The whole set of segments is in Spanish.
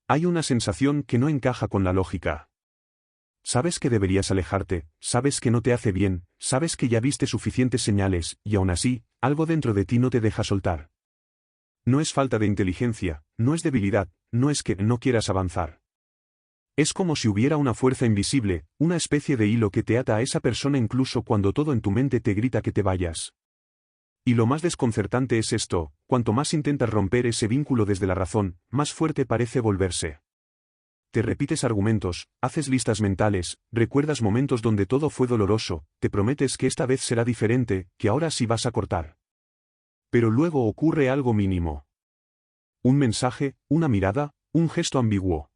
Hay una sensación que no encaja con la lógica. Sabes que deberías alejarte, sabes que no te hace bien, sabes que ya viste suficientes señales, y aún así, algo dentro de ti no te deja soltar. No es falta de inteligencia, no es debilidad, no es que no quieras avanzar. Es como si hubiera una fuerza invisible, una especie de hilo que te ata a esa persona incluso cuando todo en tu mente te grita que te vayas. Y lo más desconcertante es esto: cuanto más intentas romper ese vínculo desde la razón, más fuerte parece volverse. Te repites argumentos, haces listas mentales, recuerdas momentos donde todo fue doloroso, te prometes que esta vez será diferente, que ahora sí vas a cortar. Pero luego ocurre algo mínimo. Un mensaje, una mirada, un gesto ambiguo.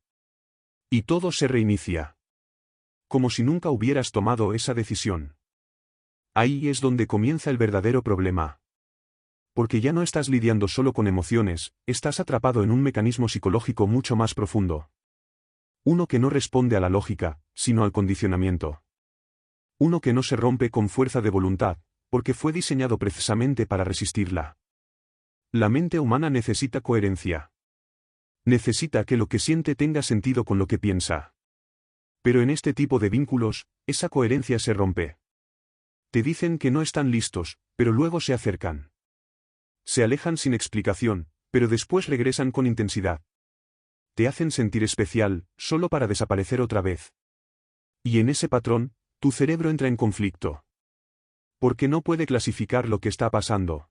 Y todo se reinicia. Como si nunca hubieras tomado esa decisión. Ahí es donde comienza el verdadero problema. Porque ya no estás lidiando solo con emociones, estás atrapado en un mecanismo psicológico mucho más profundo. Uno que no responde a la lógica, sino al condicionamiento. Uno que no se rompe con fuerza de voluntad, porque fue diseñado precisamente para resistirla. La mente humana necesita coherencia. Necesita que lo que siente tenga sentido con lo que piensa. Pero en este tipo de vínculos, esa coherencia se rompe. Te dicen que no están listos, pero luego se acercan. Se alejan sin explicación, pero después regresan con intensidad. Te hacen sentir especial, solo para desaparecer otra vez. Y en ese patrón, tu cerebro entra en conflicto. Porque no puede clasificar lo que está pasando.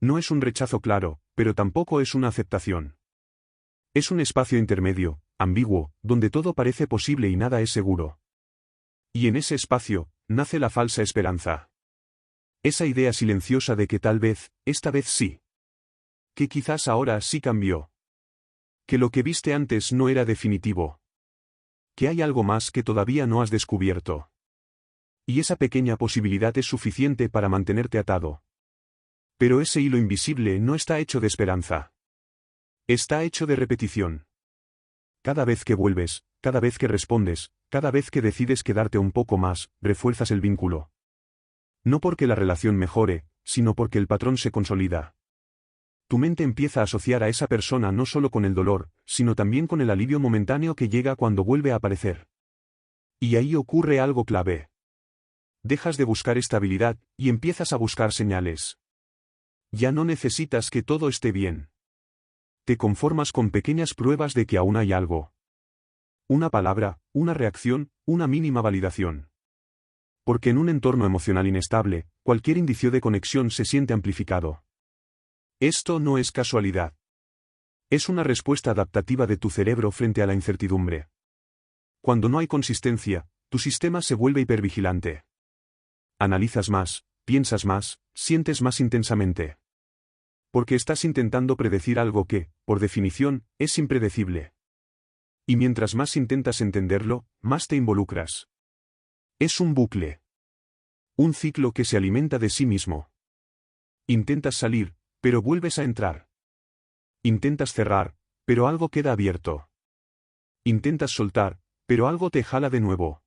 No es un rechazo claro, pero tampoco es una aceptación. Es un espacio intermedio, ambiguo, donde todo parece posible y nada es seguro. Y en ese espacio, nace la falsa esperanza. Esa idea silenciosa de que tal vez, esta vez sí. Que quizás ahora sí cambió. Que lo que viste antes no era definitivo. Que hay algo más que todavía no has descubierto. Y esa pequeña posibilidad es suficiente para mantenerte atado. Pero ese hilo invisible no está hecho de esperanza. Está hecho de repetición. Cada vez que vuelves, cada vez que respondes, cada vez que decides quedarte un poco más, refuerzas el vínculo. No porque la relación mejore, sino porque el patrón se consolida. Tu mente empieza a asociar a esa persona no solo con el dolor, sino también con el alivio momentáneo que llega cuando vuelve a aparecer. Y ahí ocurre algo clave. Dejas de buscar estabilidad, y empiezas a buscar señales. Ya no necesitas que todo esté bien. Te conformas con pequeñas pruebas de que aún hay algo. Una palabra, una reacción, una mínima validación. Porque en un entorno emocional inestable, cualquier indicio de conexión se siente amplificado. Esto no es casualidad. Es una respuesta adaptativa de tu cerebro frente a la incertidumbre. Cuando no hay consistencia, tu sistema se vuelve hipervigilante. Analizas más, piensas más, sientes más intensamente. Porque estás intentando predecir algo que, por definición, es impredecible. Y mientras más intentas entenderlo, más te involucras. Es un bucle. Un ciclo que se alimenta de sí mismo. Intentas salir, pero vuelves a entrar. Intentas cerrar, pero algo queda abierto. Intentas soltar, pero algo te jala de nuevo.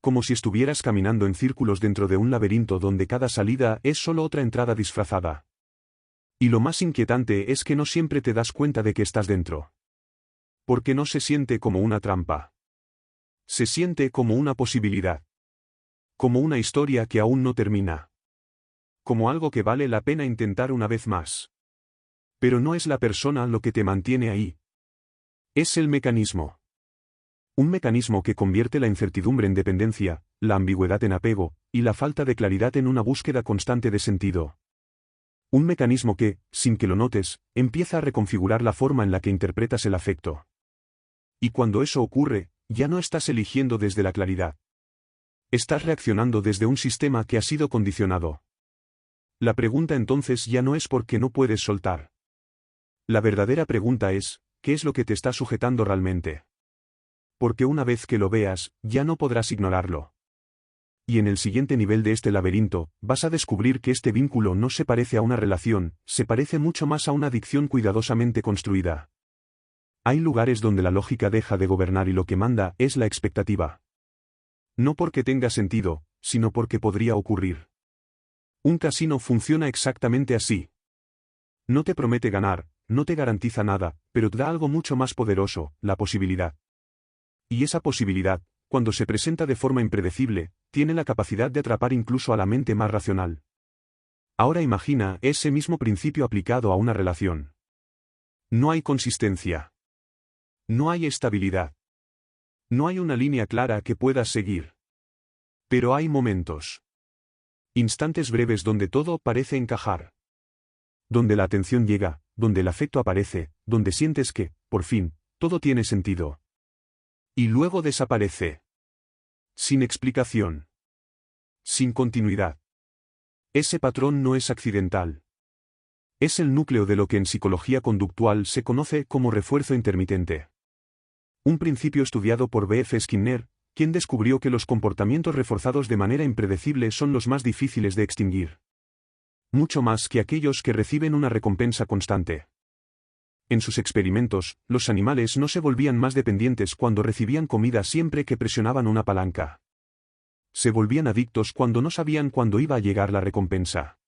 Como si estuvieras caminando en círculos dentro de un laberinto donde cada salida es solo otra entrada disfrazada. Y lo más inquietante es que no siempre te das cuenta de que estás dentro. Porque no se siente como una trampa. Se siente como una posibilidad. Como una historia que aún no termina. Como algo que vale la pena intentar una vez más. Pero no es la persona lo que te mantiene ahí. Es el mecanismo. Un mecanismo que convierte la incertidumbre en dependencia, la ambigüedad en apego, y la falta de claridad en una búsqueda constante de sentido. Un mecanismo que, sin que lo notes, empieza a reconfigurar la forma en la que interpretas el afecto. Y cuando eso ocurre, ya no estás eligiendo desde la claridad. Estás reaccionando desde un sistema que ha sido condicionado. La pregunta entonces ya no es por qué no puedes soltar. La verdadera pregunta es, ¿qué es lo que te está sujetando realmente? Porque una vez que lo veas, ya no podrás ignorarlo. Y en el siguiente nivel de este laberinto, vas a descubrir que este vínculo no se parece a una relación, se parece mucho más a una adicción cuidadosamente construida. Hay lugares donde la lógica deja de gobernar y lo que manda es la expectativa. No porque tenga sentido, sino porque podría ocurrir. Un casino funciona exactamente así. No te promete ganar, no te garantiza nada, pero te da algo mucho más poderoso, la posibilidad. Y esa posibilidad, cuando se presenta de forma impredecible, tiene la capacidad de atrapar incluso a la mente más racional. Ahora imagina ese mismo principio aplicado a una relación. No hay consistencia. No hay estabilidad. No hay una línea clara que puedas seguir. Pero hay momentos. Instantes breves donde todo parece encajar. Donde la atención llega, donde el afecto aparece, donde sientes que, por fin, todo tiene sentido. Y luego desaparece. Sin explicación. Sin continuidad. Ese patrón no es accidental. Es el núcleo de lo que en psicología conductual se conoce como refuerzo intermitente. Un principio estudiado por B.F. Skinner, quien descubrió que los comportamientos reforzados de manera impredecible son los más difíciles de extinguir. Mucho más que aquellos que reciben una recompensa constante. En sus experimentos, los animales no se volvían más dependientes cuando recibían comida siempre que presionaban una palanca. Se volvían adictos cuando no sabían cuándo iba a llegar la recompensa.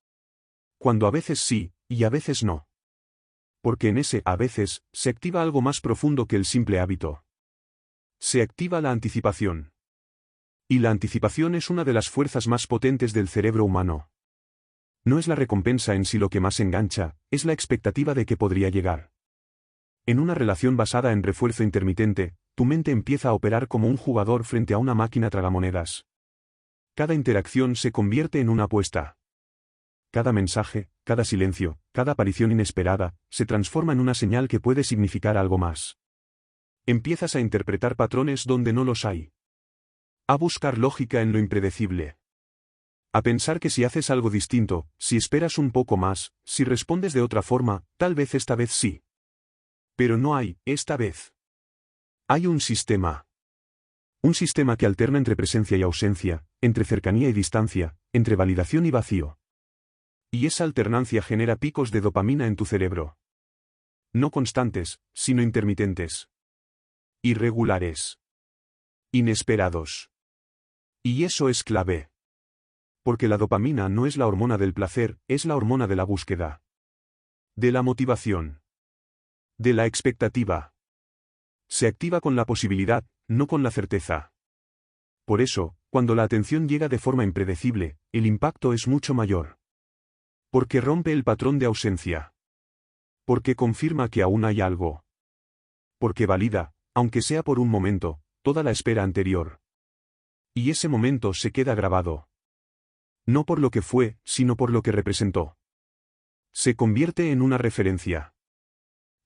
Cuando a veces sí, y a veces no. Porque en ese a veces, se activa algo más profundo que el simple hábito. Se activa la anticipación. Y la anticipación es una de las fuerzas más potentes del cerebro humano. No es la recompensa en sí lo que más engancha, es la expectativa de que podría llegar. En una relación basada en refuerzo intermitente, tu mente empieza a operar como un jugador frente a una máquina tragamonedas. Cada interacción se convierte en una apuesta. Cada mensaje, cada silencio, cada aparición inesperada, se transforma en una señal que puede significar algo más. Empiezas a interpretar patrones donde no los hay. A buscar lógica en lo impredecible. A pensar que si haces algo distinto, si esperas un poco más, si respondes de otra forma, tal vez esta vez sí. Pero no hay, esta vez. Hay un sistema. Un sistema que alterna entre presencia y ausencia, entre cercanía y distancia, entre validación y vacío. Y esa alternancia genera picos de dopamina en tu cerebro. No constantes, sino intermitentes. Irregulares. Inesperados. Y eso es clave. Porque la dopamina no es la hormona del placer, es la hormona de la búsqueda. De la motivación. De la expectativa. Se activa con la posibilidad, no con la certeza. Por eso, cuando la atención llega de forma impredecible, el impacto es mucho mayor. Porque rompe el patrón de ausencia. Porque confirma que aún hay algo. Porque valida, aunque sea por un momento, toda la espera anterior. Y ese momento se queda grabado. No por lo que fue, sino por lo que representó. Se convierte en una referencia.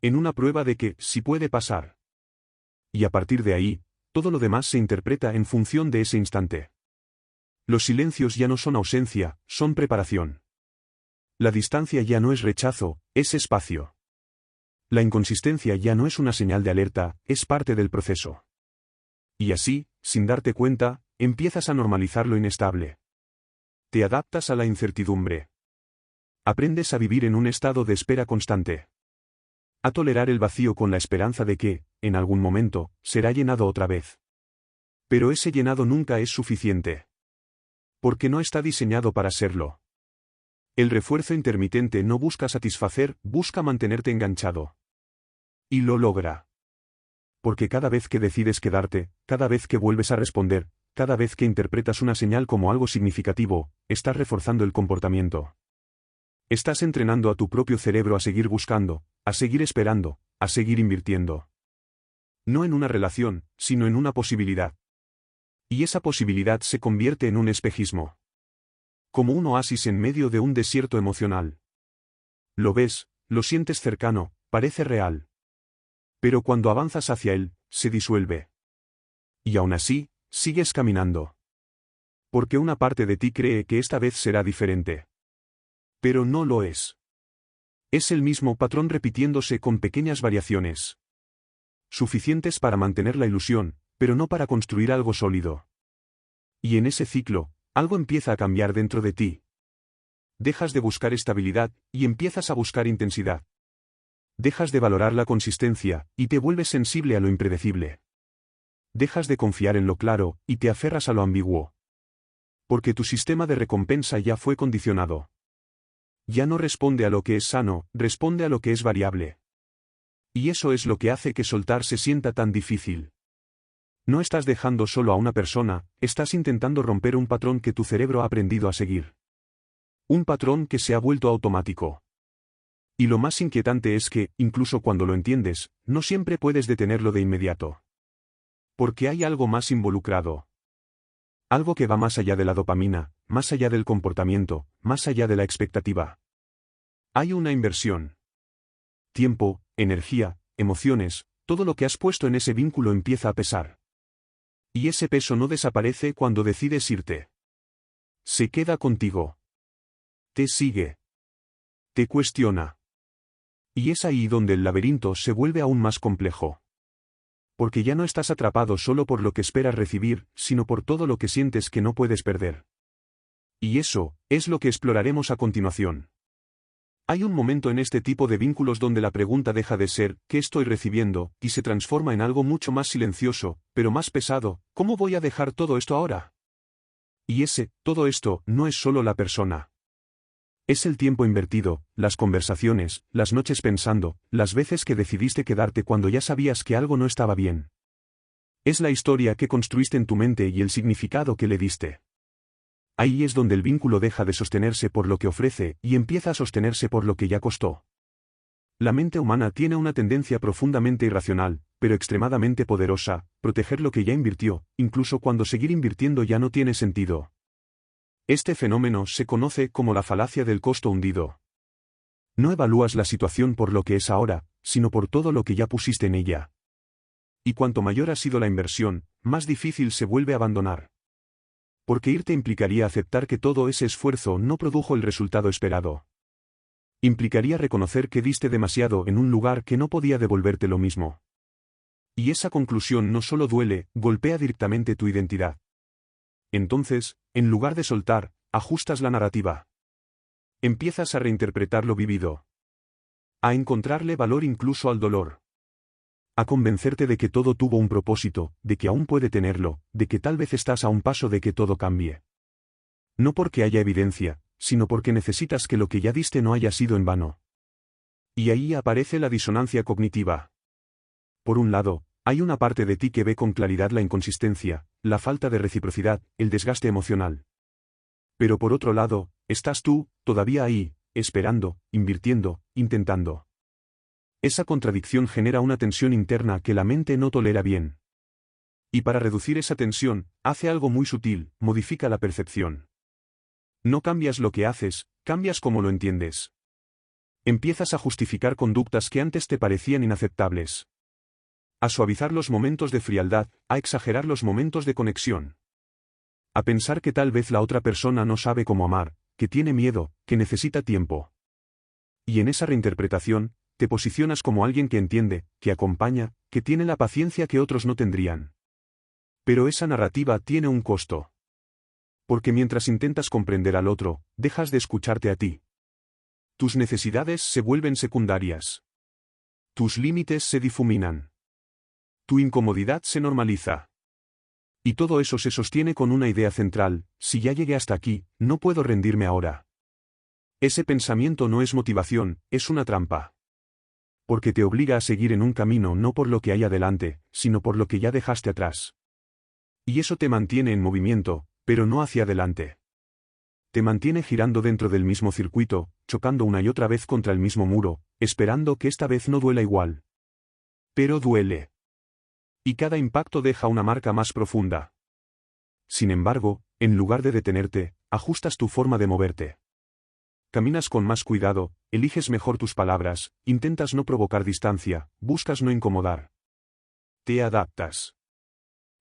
En una prueba de que, sí puede pasar. Y a partir de ahí, todo lo demás se interpreta en función de ese instante. Los silencios ya no son ausencia, son preparación. La distancia ya no es rechazo, es espacio. La inconsistencia ya no es una señal de alerta, es parte del proceso. Y así, sin darte cuenta, empiezas a normalizar lo inestable. Te adaptas a la incertidumbre. Aprendes a vivir en un estado de espera constante. A tolerar el vacío con la esperanza de que, en algún momento, será llenado otra vez. Pero ese llenado nunca es suficiente. Porque no está diseñado para serlo. El refuerzo intermitente no busca satisfacer, busca mantenerte enganchado. Y lo logra. Porque cada vez que decides quedarte, cada vez que vuelves a responder, cada vez que interpretas una señal como algo significativo, estás reforzando el comportamiento. Estás entrenando a tu propio cerebro a seguir buscando, a seguir esperando, a seguir invirtiendo. No en una relación, sino en una posibilidad. Y esa posibilidad se convierte en un espejismo. Como un oasis en medio de un desierto emocional. Lo ves, lo sientes cercano, parece real. Pero cuando avanzas hacia él, se disuelve. Y aún así, sigues caminando. Porque una parte de ti cree que esta vez será diferente. Pero no lo es. Es el mismo patrón repitiéndose con pequeñas variaciones. Suficientes para mantener la ilusión, pero no para construir algo sólido. Y en ese ciclo, algo empieza a cambiar dentro de ti. Dejas de buscar estabilidad, y empiezas a buscar intensidad. Dejas de valorar la consistencia, y te vuelves sensible a lo impredecible. Dejas de confiar en lo claro, y te aferras a lo ambiguo. Porque tu sistema de recompensa ya fue condicionado. Ya no responde a lo que es sano, responde a lo que es variable. Y eso es lo que hace que soltar se sienta tan difícil. No estás dejando solo a una persona, estás intentando romper un patrón que tu cerebro ha aprendido a seguir. Un patrón que se ha vuelto automático. Y lo más inquietante es que, incluso cuando lo entiendes, no siempre puedes detenerlo de inmediato. Porque hay algo más involucrado. Algo que va más allá de la dopamina, más allá del comportamiento, más allá de la expectativa. Hay una inversión. Tiempo, energía, emociones, todo lo que has puesto en ese vínculo empieza a pesar. Y ese peso no desaparece cuando decides irte. Se queda contigo. Te sigue. Te cuestiona. Y es ahí donde el laberinto se vuelve aún más complejo. Porque ya no estás atrapado solo por lo que esperas recibir, sino por todo lo que sientes que no puedes perder. Y eso, es lo que exploraremos a continuación. Hay un momento en este tipo de vínculos donde la pregunta deja de ser ¿qué estoy recibiendo? Y se transforma en algo mucho más silencioso, pero más pesado, ¿cómo voy a dejar todo esto ahora? Y todo esto, no es solo la persona. Es el tiempo invertido, las conversaciones, las noches pensando, las veces que decidiste quedarte cuando ya sabías que algo no estaba bien. Es la historia que construiste en tu mente y el significado que le diste. Ahí es donde el vínculo deja de sostenerse por lo que ofrece y empieza a sostenerse por lo que ya costó. La mente humana tiene una tendencia profundamente irracional, pero extremadamente poderosa, proteger lo que ya invirtió, incluso cuando seguir invirtiendo ya no tiene sentido. Este fenómeno se conoce como la falacia del costo hundido. No evalúas la situación por lo que es ahora, sino por todo lo que ya pusiste en ella. Y cuanto mayor ha sido la inversión, más difícil se vuelve abandonar. Porque irte implicaría aceptar que todo ese esfuerzo no produjo el resultado esperado. Implicaría reconocer que diste demasiado en un lugar que no podía devolverte lo mismo. Y esa conclusión no solo duele, golpea directamente tu identidad. Entonces, en lugar de soltar, ajustas la narrativa. Empiezas a reinterpretar lo vivido. A encontrarle valor incluso al dolor. A convencerte de que todo tuvo un propósito, de que aún puede tenerlo, de que tal vez estás a un paso de que todo cambie. No porque haya evidencia, sino porque necesitas que lo que ya diste no haya sido en vano. Y ahí aparece la disonancia cognitiva. Por un lado, hay una parte de ti que ve con claridad la inconsistencia, la falta de reciprocidad, el desgaste emocional. Pero por otro lado, estás tú, todavía ahí, esperando, invirtiendo, intentando. Esa contradicción genera una tensión interna que la mente no tolera bien. Y para reducir esa tensión, hace algo muy sutil, modifica la percepción. No cambias lo que haces, cambias cómo lo entiendes. Empiezas a justificar conductas que antes te parecían inaceptables. A suavizar los momentos de frialdad, a exagerar los momentos de conexión. A pensar que tal vez la otra persona no sabe cómo amar, que tiene miedo, que necesita tiempo. Y en esa reinterpretación, te posicionas como alguien que entiende, que acompaña, que tiene la paciencia que otros no tendrían. Pero esa narrativa tiene un costo. Porque mientras intentas comprender al otro, dejas de escucharte a ti. Tus necesidades se vuelven secundarias. Tus límites se difuminan. Tu incomodidad se normaliza. Y todo eso se sostiene con una idea central: si ya llegué hasta aquí, no puedo rendirme ahora. Ese pensamiento no es motivación, es una trampa. Porque te obliga a seguir en un camino no por lo que hay adelante, sino por lo que ya dejaste atrás. Y eso te mantiene en movimiento, pero no hacia adelante. Te mantiene girando dentro del mismo circuito, chocando una y otra vez contra el mismo muro, esperando que esta vez no duela igual. Pero duele. Y cada impacto deja una marca más profunda. Sin embargo, en lugar de detenerte, ajustas tu forma de moverte. Caminas con más cuidado, eliges mejor tus palabras, intentas no provocar distancia, buscas no incomodar. Te adaptas.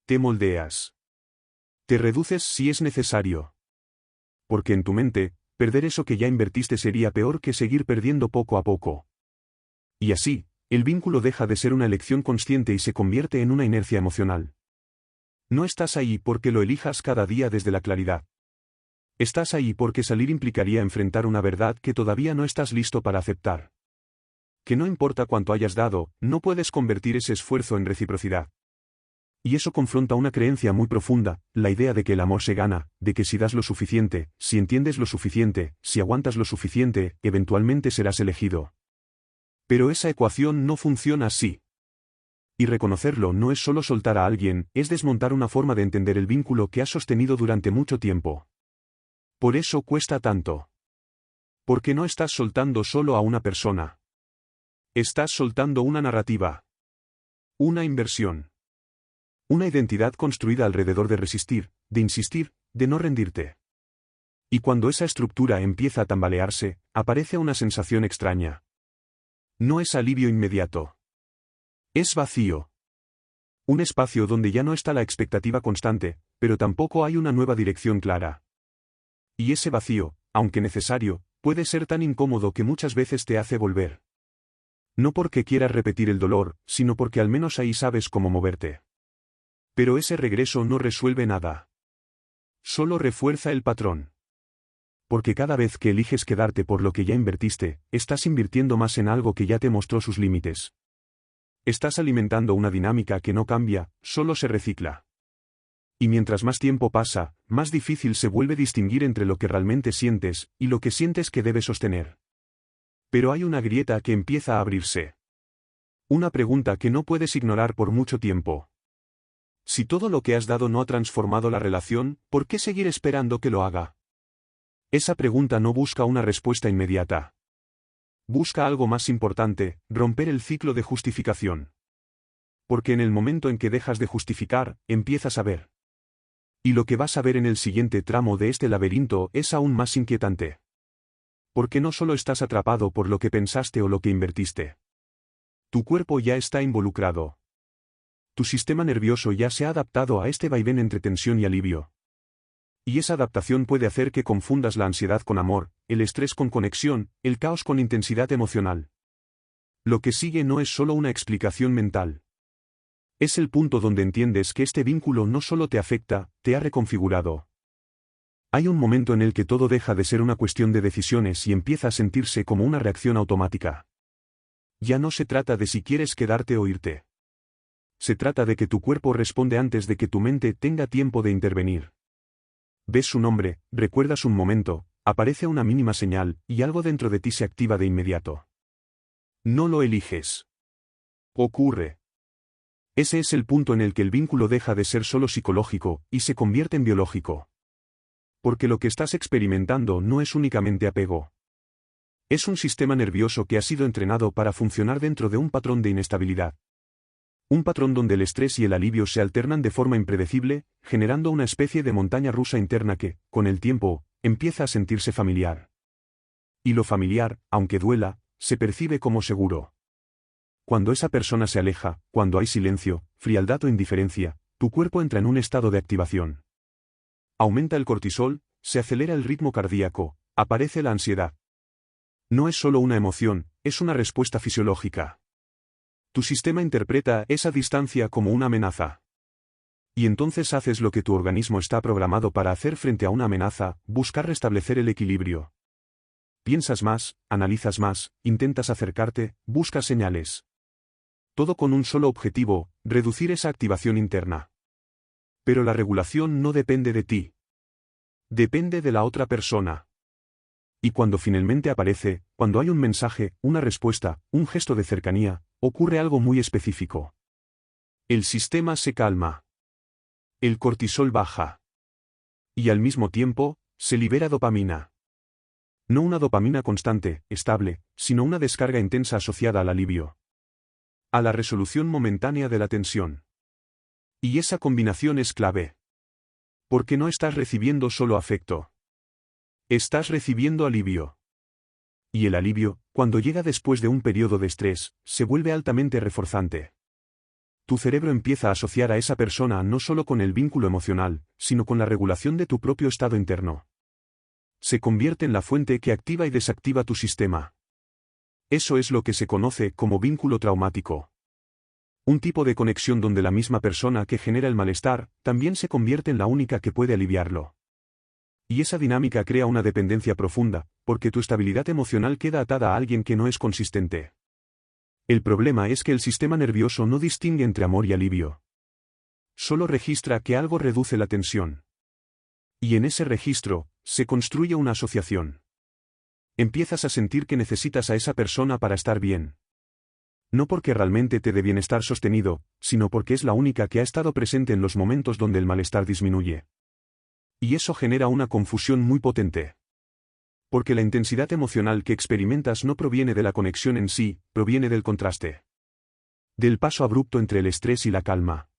Te moldeas. Te reduces si es necesario. Porque en tu mente, perder eso que ya invertiste sería peor que seguir perdiendo poco a poco. Y así, el vínculo deja de ser una elección consciente y se convierte en una inercia emocional. No estás ahí porque lo elijas cada día desde la claridad. Estás ahí porque salir implicaría enfrentar una verdad que todavía no estás listo para aceptar. Que no importa cuánto hayas dado, no puedes convertir ese esfuerzo en reciprocidad. Y eso confronta una creencia muy profunda, la idea de que el amor se gana, de que si das lo suficiente, si entiendes lo suficiente, si aguantas lo suficiente, eventualmente serás elegido. Pero esa ecuación no funciona así. Y reconocerlo no es solo soltar a alguien, es desmontar una forma de entender el vínculo que has sostenido durante mucho tiempo. Por eso cuesta tanto. Porque no estás soltando solo a una persona. Estás soltando una narrativa. Una inversión. Una identidad construida alrededor de resistir, de insistir, de no rendirte. Y cuando esa estructura empieza a tambalearse, aparece una sensación extraña. No es alivio inmediato. Es vacío. Un espacio donde ya no está la expectativa constante, pero tampoco hay una nueva dirección clara. Y ese vacío, aunque necesario, puede ser tan incómodo que muchas veces te hace volver. No porque quieras repetir el dolor, sino porque al menos ahí sabes cómo moverte. Pero ese regreso no resuelve nada. Solo refuerza el patrón. Porque cada vez que eliges quedarte por lo que ya invertiste, estás invirtiendo más en algo que ya te mostró sus límites. Estás alimentando una dinámica que no cambia, solo se recicla. Y mientras más tiempo pasa, más difícil se vuelve distinguir entre lo que realmente sientes y lo que sientes que debes sostener. Pero hay una grieta que empieza a abrirse. Una pregunta que no puedes ignorar por mucho tiempo. Si todo lo que has dado no ha transformado la relación, ¿por qué seguir esperando que lo haga? Esa pregunta no busca una respuesta inmediata. Busca algo más importante, romper el ciclo de justificación. Porque en el momento en que dejas de justificar, empiezas a ver. Y lo que vas a ver en el siguiente tramo de este laberinto es aún más inquietante. Porque no solo estás atrapado por lo que pensaste o lo que invertiste. Tu cuerpo ya está involucrado. Tu sistema nervioso ya se ha adaptado a este vaivén entre tensión y alivio. Y esa adaptación puede hacer que confundas la ansiedad con amor, el estrés con conexión, el caos con intensidad emocional. Lo que sigue no es solo una explicación mental. Es el punto donde entiendes que este vínculo no solo te afecta, te ha reconfigurado. Hay un momento en el que todo deja de ser una cuestión de decisiones y empieza a sentirse como una reacción automática. Ya no se trata de si quieres quedarte o irte. Se trata de que tu cuerpo responde antes de que tu mente tenga tiempo de intervenir. Ves su nombre, recuerdas un momento, aparece una mínima señal, y algo dentro de ti se activa de inmediato. No lo eliges. Ocurre. Ese es el punto en el que el vínculo deja de ser solo psicológico, y se convierte en biológico. Porque lo que estás experimentando no es únicamente apego. Es un sistema nervioso que ha sido entrenado para funcionar dentro de un patrón de inestabilidad. Un patrón donde el estrés y el alivio se alternan de forma impredecible, generando una especie de montaña rusa interna que, con el tiempo, empieza a sentirse familiar. Y lo familiar, aunque duela, se percibe como seguro. Cuando esa persona se aleja, cuando hay silencio, frialdad o indiferencia, tu cuerpo entra en un estado de activación. Aumenta el cortisol, se acelera el ritmo cardíaco, aparece la ansiedad. No es solo una emoción, es una respuesta fisiológica. Tu sistema interpreta esa distancia como una amenaza. Y entonces haces lo que tu organismo está programado para hacer frente a una amenaza, buscar restablecer el equilibrio. Piensas más, analizas más, intentas acercarte, buscas señales. Todo con un solo objetivo, reducir esa activación interna. Pero la regulación no depende de ti. Depende de la otra persona. Y cuando finalmente aparece, cuando hay un mensaje, una respuesta, un gesto de cercanía, ocurre algo muy específico. El sistema se calma. El cortisol baja. Y al mismo tiempo, se libera dopamina. No una dopamina constante, estable, sino una descarga intensa asociada al alivio. A la resolución momentánea de la tensión. Y esa combinación es clave. Porque no estás recibiendo solo afecto. Estás recibiendo alivio. Y el alivio, cuando llega después de un periodo de estrés, se vuelve altamente reforzante. Tu cerebro empieza a asociar a esa persona no solo con el vínculo emocional, sino con la regulación de tu propio estado interno. Se convierte en la fuente que activa y desactiva tu sistema. Eso es lo que se conoce como vínculo traumático. Un tipo de conexión donde la misma persona que genera el malestar, también se convierte en la única que puede aliviarlo. Y esa dinámica crea una dependencia profunda, porque tu estabilidad emocional queda atada a alguien que no es consistente. El problema es que el sistema nervioso no distingue entre amor y alivio. Solo registra que algo reduce la tensión. Y en ese registro, se construye una asociación. Empiezas a sentir que necesitas a esa persona para estar bien. No porque realmente te dé bienestar sostenido, sino porque es la única que ha estado presente en los momentos donde el malestar disminuye. Y eso genera una confusión muy potente. Porque la intensidad emocional que experimentas no proviene de la conexión en sí, proviene del contraste. Del paso abrupto entre el estrés y la calma.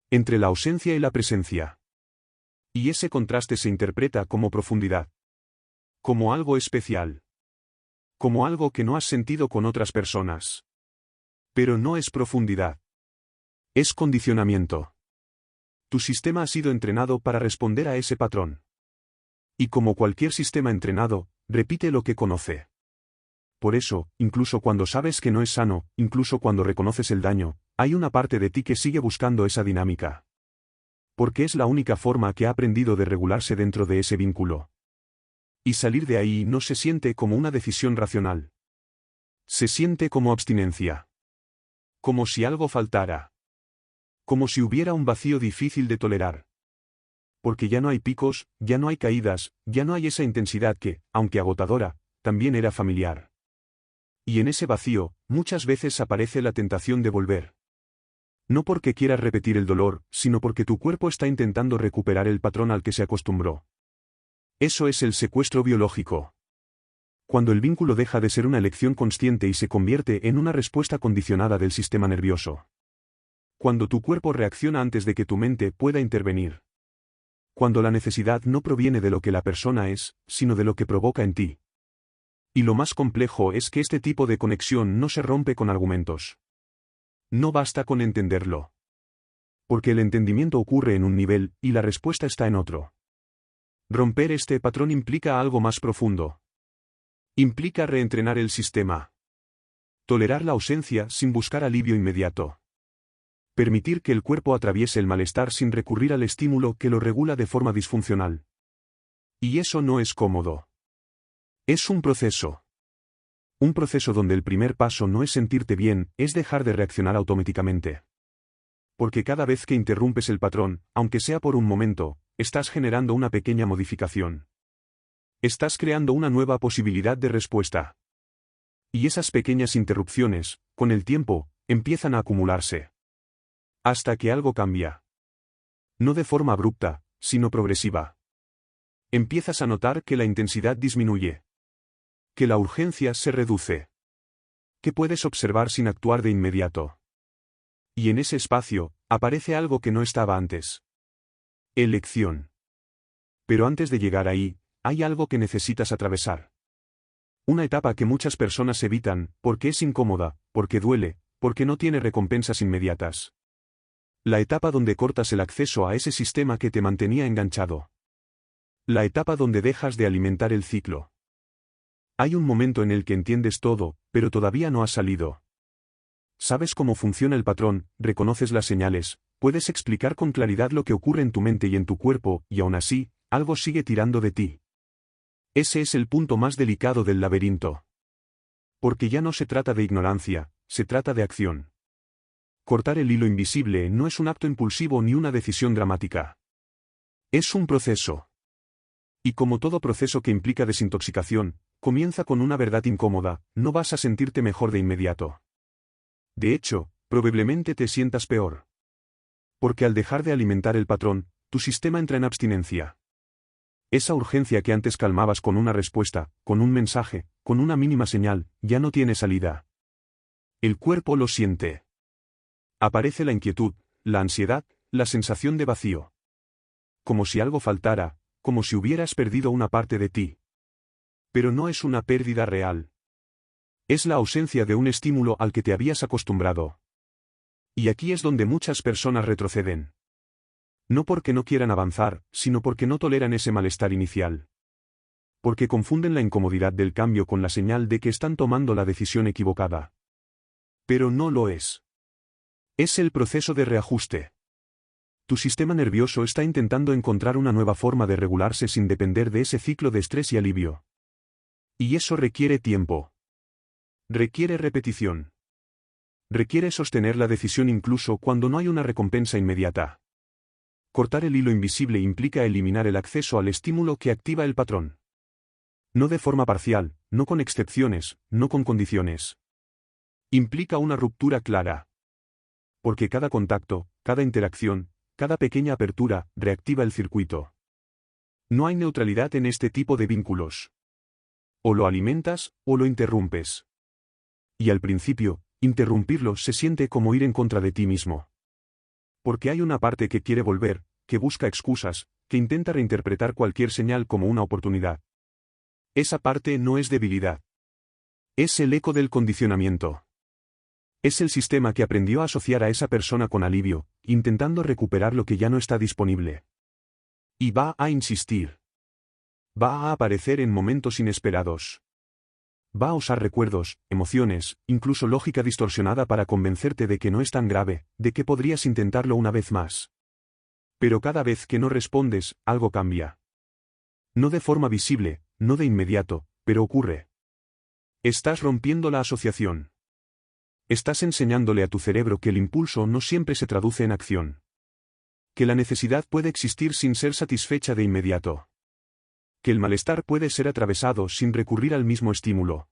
Entre la ausencia y la presencia. Y ese contraste se interpreta como profundidad. Como algo especial. Como algo que no has sentido con otras personas. Pero no es profundidad. Es condicionamiento. Tu sistema ha sido entrenado para responder a ese patrón. Y como cualquier sistema entrenado, repite lo que conoce. Por eso, incluso cuando sabes que no es sano, incluso cuando reconoces el daño, hay una parte de ti que sigue buscando esa dinámica. Porque es la única forma que ha aprendido de regularse dentro de ese vínculo. Y salir de ahí no se siente como una decisión racional. Se siente como abstinencia. Como si algo faltara. Como si hubiera un vacío difícil de tolerar. Porque ya no hay picos, ya no hay caídas, ya no hay esa intensidad que, aunque agotadora, también era familiar. Y en ese vacío, muchas veces aparece la tentación de volver. No porque quieras repetir el dolor, sino porque tu cuerpo está intentando recuperar el patrón al que se acostumbró. Eso es el secuestro biológico. Cuando el vínculo deja de ser una elección consciente y se convierte en una respuesta condicionada del sistema nervioso. Cuando tu cuerpo reacciona antes de que tu mente pueda intervenir. Cuando la necesidad no proviene de lo que la persona es, sino de lo que provoca en ti. Y lo más complejo es que este tipo de conexión no se rompe con argumentos. No basta con entenderlo. Porque el entendimiento ocurre en un nivel, y la respuesta está en otro. Romper este patrón implica algo más profundo. Implica reentrenar el sistema. Tolerar la ausencia sin buscar alivio inmediato. Permitir que el cuerpo atraviese el malestar sin recurrir al estímulo que lo regula de forma disfuncional. Y eso no es cómodo. Es un proceso. Un proceso donde el primer paso no es sentirte bien, es dejar de reaccionar automáticamente. Porque cada vez que interrumpes el patrón, aunque sea por un momento, estás generando una pequeña modificación. Estás creando una nueva posibilidad de respuesta. Y esas pequeñas interrupciones, con el tiempo, empiezan a acumularse. Hasta que algo cambia. No de forma abrupta, sino progresiva. Empiezas a notar que la intensidad disminuye. Que la urgencia se reduce. Que puedes observar sin actuar de inmediato. Y en ese espacio, aparece algo que no estaba antes. Elección. Pero antes de llegar ahí, hay algo que necesitas atravesar. Una etapa que muchas personas evitan, porque es incómoda, porque duele, porque no tiene recompensas inmediatas. La etapa donde cortas el acceso a ese sistema que te mantenía enganchado. La etapa donde dejas de alimentar el ciclo. Hay un momento en el que entiendes todo, pero todavía no has salido. Sabes cómo funciona el patrón, reconoces las señales, puedes explicar con claridad lo que ocurre en tu mente y en tu cuerpo, y aún así, algo sigue tirando de ti. Ese es el punto más delicado del laberinto. Porque ya no se trata de ignorancia, se trata de acción. Cortar el hilo invisible no es un acto impulsivo ni una decisión dramática. Es un proceso. Y como todo proceso que implica desintoxicación, comienza con una verdad incómoda, no vas a sentirte mejor de inmediato. De hecho, probablemente te sientas peor. Porque al dejar de alimentar el patrón, tu sistema entra en abstinencia. Esa urgencia que antes calmabas con una respuesta, con un mensaje, con una mínima señal, ya no tiene salida. El cuerpo lo siente. Aparece la inquietud, la ansiedad, la sensación de vacío. Como si algo faltara, como si hubieras perdido una parte de ti. Pero no es una pérdida real. Es la ausencia de un estímulo al que te habías acostumbrado. Y aquí es donde muchas personas retroceden. No porque no quieran avanzar, sino porque no toleran ese malestar inicial. Porque confunden la incomodidad del cambio con la señal de que están tomando la decisión equivocada. Pero no lo es. Es el proceso de reajuste. Tu sistema nervioso está intentando encontrar una nueva forma de regularse sin depender de ese ciclo de estrés y alivio. Y eso requiere tiempo. Requiere repetición. Requiere sostener la decisión incluso cuando no hay una recompensa inmediata. Cortar el hilo invisible implica eliminar el acceso al estímulo que activa el patrón. No de forma parcial, no con excepciones, no con condiciones. Implica una ruptura clara. Porque cada contacto, cada interacción, cada pequeña apertura, reactiva el circuito. No hay neutralidad en este tipo de vínculos. O lo alimentas, o lo interrumpes. Y al principio, interrumpirlo se siente como ir en contra de ti mismo. Porque hay una parte que quiere volver, que busca excusas, que intenta reinterpretar cualquier señal como una oportunidad. Esa parte no es debilidad. Es el eco del condicionamiento. Es el sistema que aprendió a asociar a esa persona con alivio, intentando recuperar lo que ya no está disponible. Y va a insistir. Va a aparecer en momentos inesperados. Va a usar recuerdos, emociones, incluso lógica distorsionada para convencerte de que no es tan grave, de que podrías intentarlo una vez más. Pero cada vez que no respondes, algo cambia. No de forma visible, no de inmediato, pero ocurre. Estás rompiendo la asociación. Estás enseñándole a tu cerebro que el impulso no siempre se traduce en acción. Que la necesidad puede existir sin ser satisfecha de inmediato. Que el malestar puede ser atravesado sin recurrir al mismo estímulo.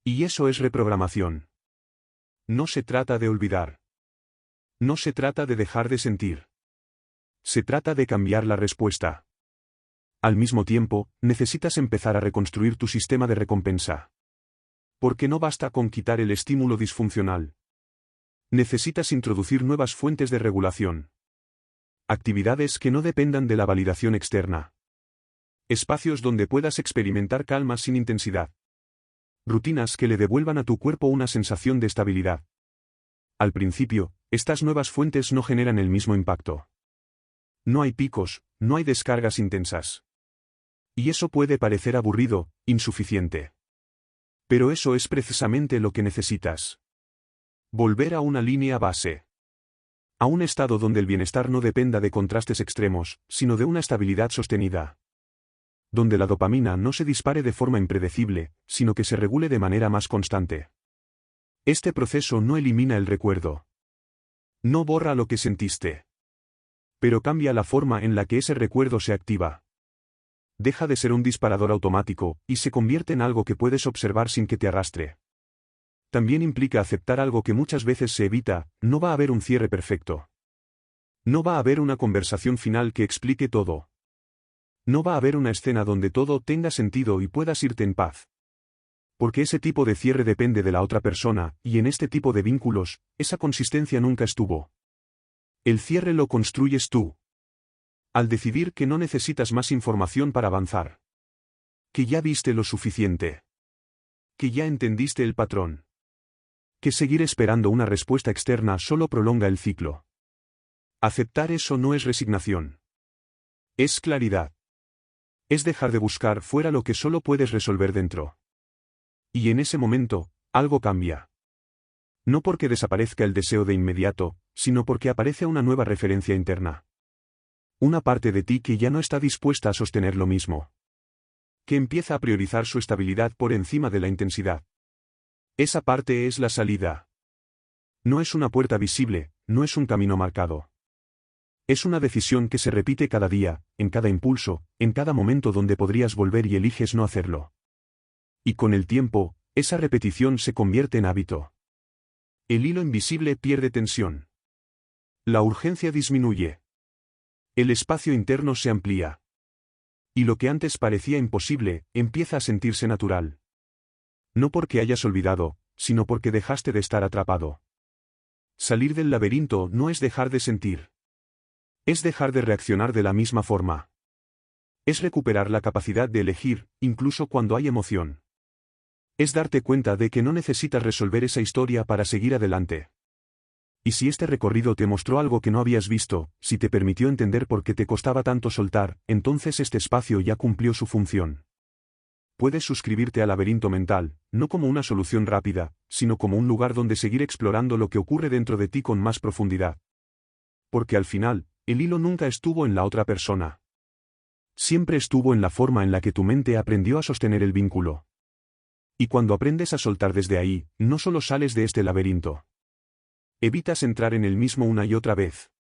Y eso es reprogramación. No se trata de olvidar. No se trata de dejar de sentir. Se trata de cambiar la respuesta. Al mismo tiempo, necesitas empezar a reconstruir tu sistema de recompensa. Porque no basta con quitar el estímulo disfuncional. Necesitas introducir nuevas fuentes de regulación. Actividades que no dependan de la validación externa. Espacios donde puedas experimentar calma sin intensidad. Rutinas que le devuelvan a tu cuerpo una sensación de estabilidad. Al principio, estas nuevas fuentes no generan el mismo impacto. No hay picos, no hay descargas intensas. Y eso puede parecer aburrido, insuficiente. Pero eso es precisamente lo que necesitas. Volver a una línea base. A un estado donde el bienestar no dependa de contrastes extremos, sino de una estabilidad sostenida. Donde la dopamina no se dispare de forma impredecible, sino que se regule de manera más constante. Este proceso no elimina el recuerdo. No borra lo que sentiste. Pero cambia la forma en la que ese recuerdo se activa. Deja de ser un disparador automático, y se convierte en algo que puedes observar sin que te arrastre. También implica aceptar algo que muchas veces se evita: no va a haber un cierre perfecto. No va a haber una conversación final que explique todo. No va a haber una escena donde todo tenga sentido y puedas irte en paz. Porque ese tipo de cierre depende de la otra persona, y en este tipo de vínculos, esa consistencia nunca estuvo. El cierre lo construyes tú. Al decidir que no necesitas más información para avanzar. Que ya viste lo suficiente. Que ya entendiste el patrón. Que seguir esperando una respuesta externa solo prolonga el ciclo. Aceptar eso no es resignación. Es claridad. Es dejar de buscar fuera lo que solo puedes resolver dentro. Y en ese momento, algo cambia. No porque desaparezca el deseo de inmediato, sino porque aparece una nueva referencia interna. Una parte de ti que ya no está dispuesta a sostener lo mismo. Que empieza a priorizar su estabilidad por encima de la intensidad. Esa parte es la salida. No es una puerta visible, no es un camino marcado. Es una decisión que se repite cada día, en cada impulso, en cada momento donde podrías volver y eliges no hacerlo. Y con el tiempo, esa repetición se convierte en hábito. El hilo invisible pierde tensión. La urgencia disminuye. El espacio interno se amplía. Y lo que antes parecía imposible, empieza a sentirse natural. No porque hayas olvidado, sino porque dejaste de estar atrapado. Salir del laberinto no es dejar de sentir. Es dejar de reaccionar de la misma forma. Es recuperar la capacidad de elegir, incluso cuando hay emoción. Es darte cuenta de que no necesitas resolver esa historia para seguir adelante. Y si este recorrido te mostró algo que no habías visto, si te permitió entender por qué te costaba tanto soltar, entonces este espacio ya cumplió su función. Puedes suscribirte al laberinto mental, no como una solución rápida, sino como un lugar donde seguir explorando lo que ocurre dentro de ti con más profundidad. Porque al final, el hilo nunca estuvo en la otra persona. Siempre estuvo en la forma en la que tu mente aprendió a sostener el vínculo. Y cuando aprendes a soltar desde ahí, no solo sales de este laberinto. Evitas entrar en el mismo una y otra vez.